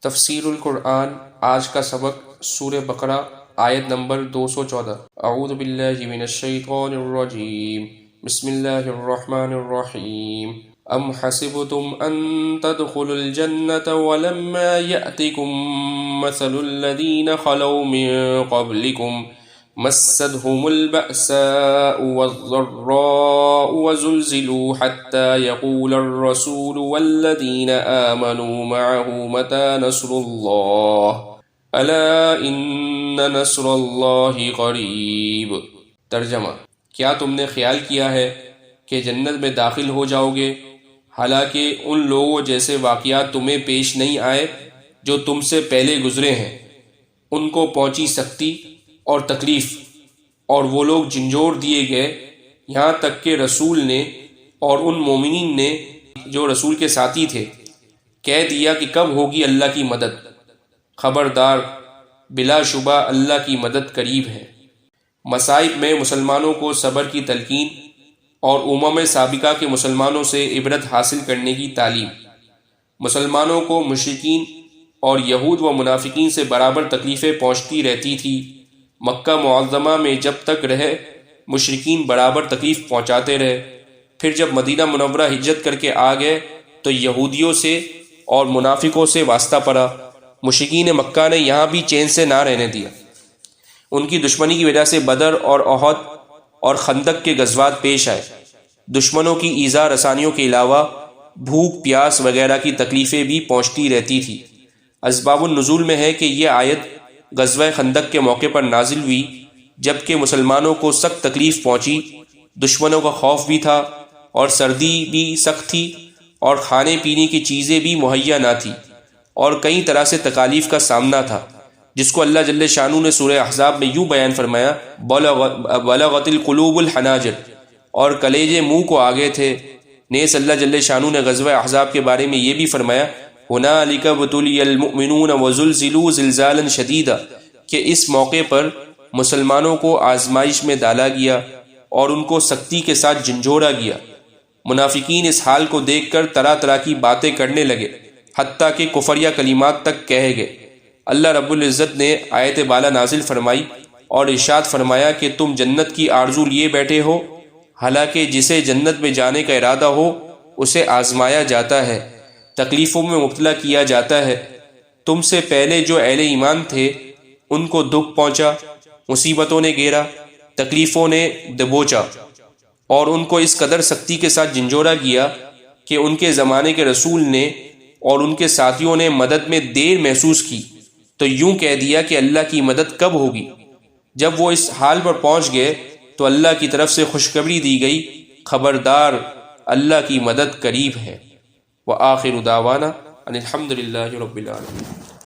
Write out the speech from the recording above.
تفسیر القرآن آج کا سبق سورہ بقرہ آیت نمبر 214۔ اعوذ باللہ من الشیطان الرجیم، بسم اللہ الرحمن الرحیم۔ ام حسبتم ان تدخلوا الجنة ولما يأتكم مثل الذين خلوا من قبلكم مستهم البأساء والضراء وزلزلوا حتى يقول الرسول والذين آمنوا معه متى نصر الله ألا إن نصر الله قريب۔ ترجمہ: کیا تم نے خیال کیا ہے کہ جنت میں داخل ہو جاؤ گے حالانکہ ان لوگوں جیسے واقعات تمہیں پیش نہیں آئے جو تم سے پہلے گزرے ہیں؟ ان کو پہنچی سختی اور تکلیف اور وہ لوگ جھنجھوڑ دیے گئے یہاں تک کہ رسول نے اور ان مومنین نے جو رسول کے ساتھی تھے کہہ دیا کہ کب ہوگی اللہ کی مدد۔ خبردار، بلا شبہ اللہ کی مدد قریب ہے۔ مصائب میں مسلمانوں کو صبر کی تلقین اور امم سابقہ کے مسلمانوں سے عبرت حاصل کرنے کی تعلیم۔ مسلمانوں کو مشرکین اور یہود و منافقین سے برابر تکلیفیں پہنچتی رہتی تھی۔ مکہ معظمہ میں جب تک رہے مشرکین برابر تکلیف پہنچاتے رہے، پھر جب مدینہ منورہ ہجرت کر کے آ گئے تو یہودیوں سے اور منافقوں سے واسطہ پڑا۔ مشرکین مکہ نے یہاں بھی چین سے نہ رہنے دیا۔ ان کی دشمنی کی وجہ سے بدر اور احد اور خندق کے غزوات پیش آئے۔ دشمنوں کی ایذا رسانیوں کے علاوہ بھوک پیاس وغیرہ کی تکلیفیں بھی پہنچتی رہتی تھی۔ اسباب النزول میں ہے کہ یہ آیت غزوہ خندق کے موقع پر نازل ہوئی جبکہ مسلمانوں کو سخت تکلیف پہنچی، دشمنوں کا خوف بھی تھا اور سردی بھی سخت تھی اور کھانے پینے کی چیزیں بھی مہیا نہ تھی اور کئی طرح سے تکالیف کا سامنا تھا، جس کو اللہ جل شانہ نے سورہ احزاب میں یوں بیان فرمایا: بلغت القلوب الحناجر، اور کلیجے منہ کو آگے تھے۔ نیز اللہ جل شانہ نے غزوہ احزاب کے بارے میں یہ بھی فرمایا: هنالک ابتلی المؤمنون وزلزلوا زلزالا شدیدا، کہ اس موقع پر مسلمانوں کو آزمائش میں ڈالا گیا اور ان کو سختی کے ساتھ جھنجھوڑا گیا۔ منافقین اس حال کو دیکھ کر طرح طرح کی باتیں کرنے لگے، حتیٰ کہ کفریہ کلمات تک کہے گئے۔ اللہ رب العزت نے آیت بالا نازل فرمائی اور ارشاد فرمایا کہ تم جنت کی آرزو لیے بیٹھے ہو، حالانکہ جسے جنت میں جانے کا ارادہ ہو اسے آزمایا جاتا ہے، تکلیفوں میں مبتلا کیا جاتا ہے۔ تم سے پہلے جو اہل ایمان تھے ان کو دکھ پہنچا، مصیبتوں نے گھیرا، تکلیفوں نے دبوچا اور ان کو اس قدر سختی کے ساتھ جھنجھوڑا گیا کہ ان کے زمانے کے رسول نے اور ان کے ساتھیوں نے مدد میں دیر محسوس کی تو یوں کہہ دیا کہ اللہ کی مدد کب ہوگی۔ جب وہ اس حال پر پہنچ گئے تو اللہ کی طرف سے خوشخبری دی گئی: خبردار، اللہ کی مدد قریب ہے۔ وآخر دعوانا ان الحمد للہ رب العالمین۔